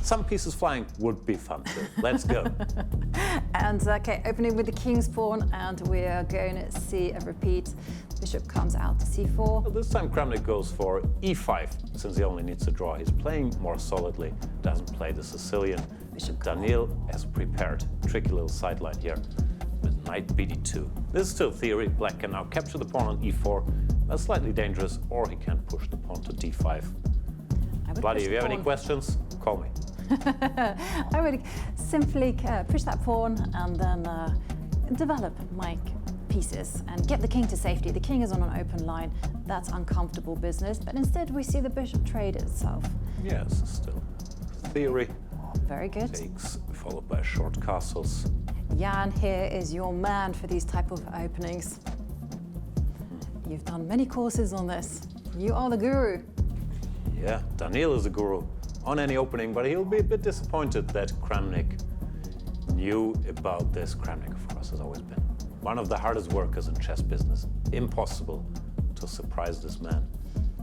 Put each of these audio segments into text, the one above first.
some pieces flying would be fun too. Let's go. And okay, opening with the king's pawn, and we are going to see a repeat. Bishop comes out to c4. Well, this time Kramnik goes for e5, since he only needs to draw. He's playing more solidly, doesn't play the Sicilian. Bishop Daniil has prepared. Tricky little sideline here with knight bd2. This is still theory. Black can now capture the pawn on e4. That's slightly dangerous, or he can push the pawn to d5. Bloody, if you have any questions, call me. I would simply push that pawn and then develop my pieces and get the king to safety. The king is on an open line. That's uncomfortable business, but instead we see the bishop trade itself. Yes, still theory. Very good. Takes, followed by short castles. Jan here is your man for these type of openings. You've done many courses on this. You are the guru. Yeah, Daniil is the guru on any opening, but he'll be a bit disappointed that Kramnik knew about this. Kramnik, of course, has always been one of the hardest workers in chess business. Impossible to surprise this man.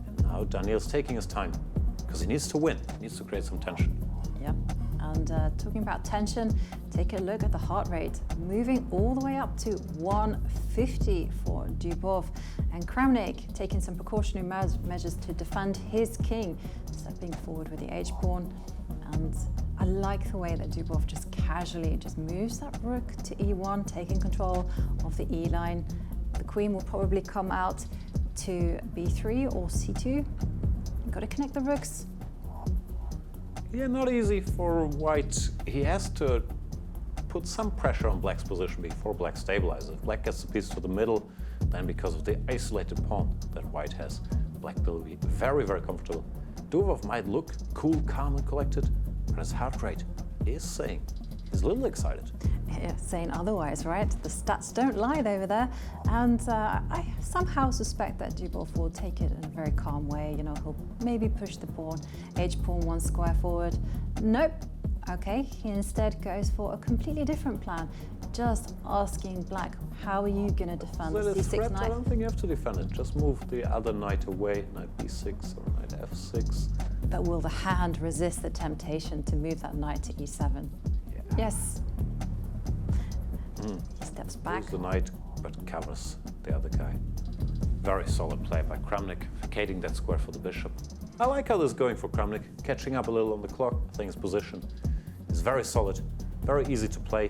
And now Daniil's taking his time, because he needs to win. He needs to create some tension. Yep. And talking about tension, take a look at the heart rate, moving all the way up to 150 for Dubov. And Kramnik taking some precautionary measures to defend his king, stepping forward with the h-pawn. And I like the way that Dubov just casually just moves that rook to e1, taking control of the e line. The queen will probably come out to b3 or c2. You've got to connect the rooks. Yeah, not easy for White. He has to put some pressure on Black's position before Black stabilizes. If Black gets the piece to the middle, then because of the isolated pawn that White has, Black will be very, very comfortable. Dubov might look cool, calm, and collected, but his heart rate is saying he's a little excited. Yeah, saying otherwise, right? The stats don't lie over there. And I somehow suspect that Dubov will take it in a very calm way. You know, he'll maybe push the pawn, h-pawn one square forward. Nope. Okay, he instead goes for a completely different plan. Just asking Black, how are you going to defend this c6 knight? I don't think you have to defend it. Just move the other knight away, knight b6 or knight f6. But will the hand resist the temptation to move that knight to e7? Yeah. Yes. He steps back. Moves the knight, but covers the other guy. Very solid play by Kramnik, vacating that square for the bishop. I like how this is going for Kramnik, catching up a little on the clock. I think his position is very solid, very easy to play.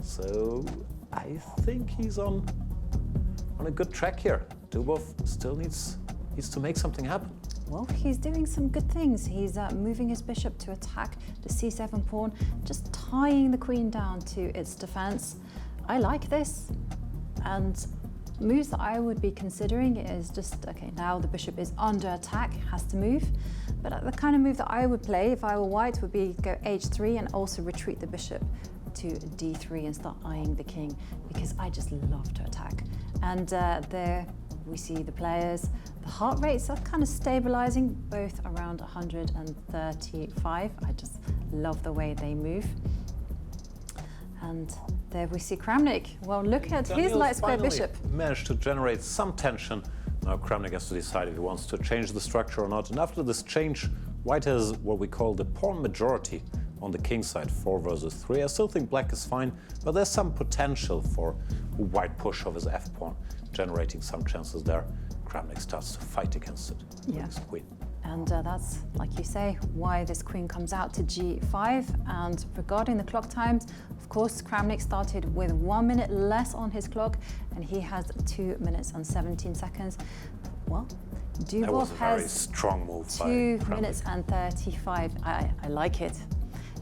So I think he's on a good track here. Dubov still needs to make something happen. Well, he's doing some good things. He's moving his bishop to attack the c7 pawn, just tying the queen down to its defense. I like this. And moves that I would be considering is just, okay, now the bishop is under attack, has to move. But the kind of move that I would play if I were White would be go h3 and also retreat the bishop to d3 and start eyeing the king, because I just love to attack. And there we see the players. The heart rates are kind of stabilizing, both around 135. I just love the way they move. And there we see Kramnik. Well, look at his light square bishop. Managed to generate some tension. Now Kramnik has to decide if he wants to change the structure or not. And after this change, White has what we call the pawn majority on the king side, 4 versus 3. I still think Black is fine, but there's some potential for a White push of his f-pawn, generating some chances there. Kramnik starts to fight against it with his queen. And that's, like you say, why this queen comes out to g5. And regarding the clock times, of course, Kramnik started with 1 minute less on his clock, and he has 2 minutes and 17 seconds. Well, Dubov has very strong move 2 minutes and 35. I like it.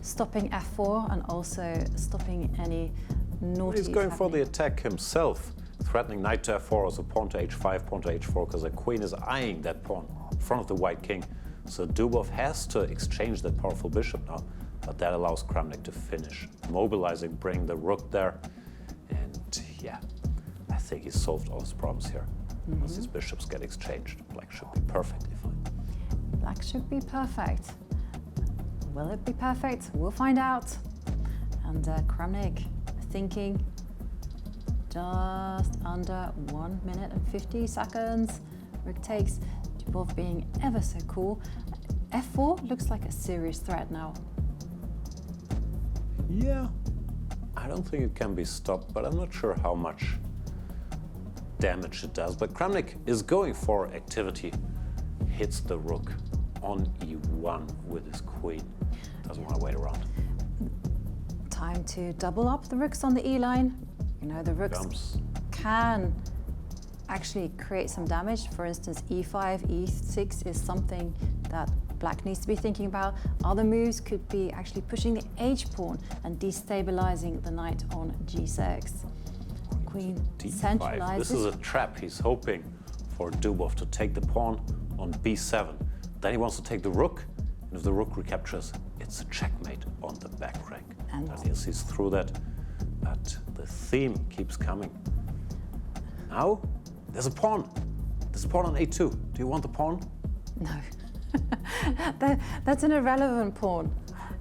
Stopping f4 and also stopping any naughty. He's going for the attack himself, threatening knight to f4, also pawn to h5, pawn to h4, because the queen is eyeing that pawn in front of the white king. So Dubov has to exchange that powerful bishop now, but that allows Kramnik to finish, mobilizing, bring the rook there. And yeah, I think he's solved all his problems here. Once these bishops get exchanged, Black should be perfectly fine. Black should be perfect. Will it be perfect? We'll find out. And Kramnik thinking just under 1 minute and 50 seconds. Rook takes, Dubov being ever so cool. f4 looks like a serious threat now. Yeah, I don't think it can be stopped, but I'm not sure how much damage it does. But Kramnik is going for activity, hits the rook on e1 with his queen. Doesn't want to wait around. Time to double up the rooks on the e-line. You know, the rooks can actually create some damage. For instance, e5, e6 is something that black needs to be thinking about. Other moves could be actually pushing the h-pawn and destabilizing the knight on g6. Queen d5. centralizes. This is a trap. He's hoping for Dubov to take the pawn on b7. Then he wants to take the rook, and if the rook recaptures, it's a checkmate on the back rank. And he sees through that, but the theme keeps coming. Now, there's a pawn. There's a pawn on a2. Do you want the pawn? No. That's an irrelevant pawn.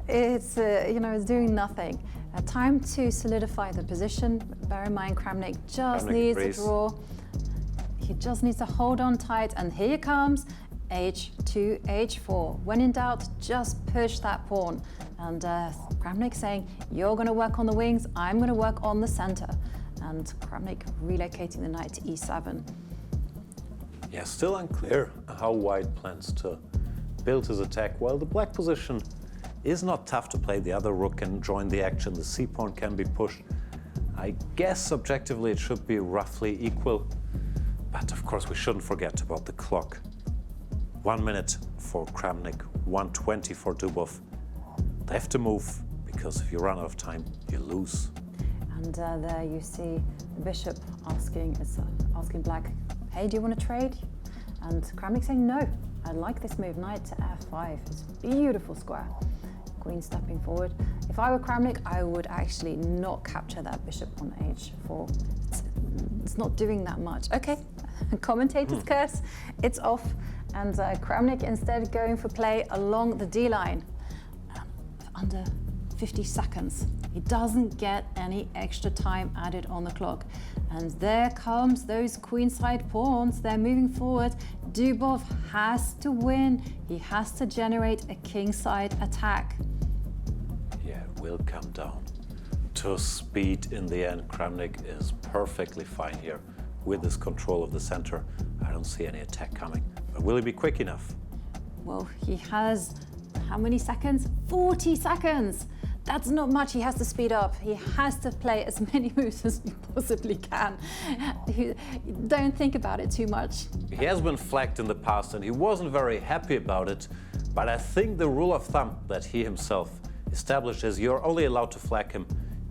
It's, it's doing nothing. Time to solidify the position. Bear in mind, Kramnik just needs a draw. He just needs to hold on tight, and here comes h2, h4. When in doubt, just push that pawn. And Kramnik saying, you're going to work on the wings, I'm going to work on the center. And Kramnik relocating the knight to e7. Yeah, still unclear how white plans to build his attack. Well, the black position is not tough to play. The other rook can join the action. The c-pawn can be pushed. I guess objectively it should be roughly equal. But of course we shouldn't forget about the clock. 1 minute for Kramnik, 1:20 for Dubov. They have to move, because if you run out of time, you lose. And there you see the bishop asking black, hey, do you want to trade? And Kramnik saying, no, I like this move, knight to f5. It's a beautiful square. Queen stepping forward. If I were Kramnik, I would actually not capture that bishop on h4. It's not doing that much. Okay, commentator's curse, it's off. And Kramnik instead going for play along the d-line. Under 50 seconds. He doesn't get any extra time added on the clock. And there comes those queenside pawns. They're moving forward. Dubov has to win. He has to generate a kingside attack. Yeah, it will come down to speed in the end. Kramnik is perfectly fine here with his control of the center. I don't see any attack coming. But will he be quick enough? Well, he has how many seconds? 40 seconds. That's not much. He has to speed up. He has to play as many moves as he possibly can. Don't think about it too much. He has been flagged in the past and he wasn't very happy about it. But I think the rule of thumb that he himself established is you're only allowed to flag him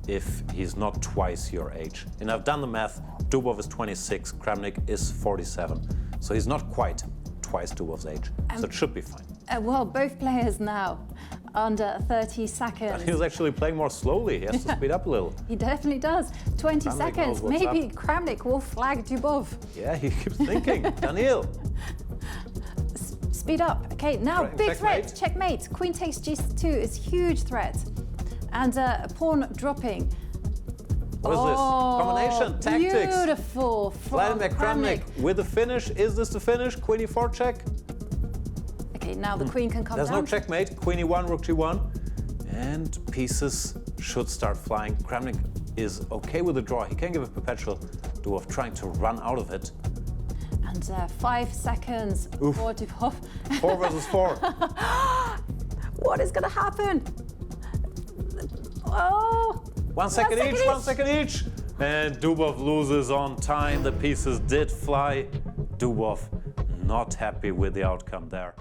if he's not twice your age. And I've done the math. Dubov is 26, Kramnik is 47. So he's not quite twice Dubov's age. So it should be fine. Well, both players now under 30 seconds. He's actually playing more slowly. He has to speed up a little. He definitely does. 20 Kramnik seconds. Maybe Kramnik will flag Dubov. Yeah, he keeps thinking. Daniil. Speed up. Okay, now big checkmate. threat. Checkmate. Queen takes g2 is huge threat. And a pawn dropping. What is this? Combination, tactics. Beautiful from Vladimir Kramnik with the finish. Is this the finish? Queen e4 check. Okay, now the queen can come There's down. no checkmate. Queen e1, rook g1. And pieces should start flying. Kramnik is okay with the draw. He can give a perpetual. Dubov trying to run out of it. And 5 seconds Oof. for Dubov. 4 versus 4. What is going to happen? Oh! 1 second each, 1 second each. And Dubov loses on time. The pieces did fly. Dubov not happy with the outcome there.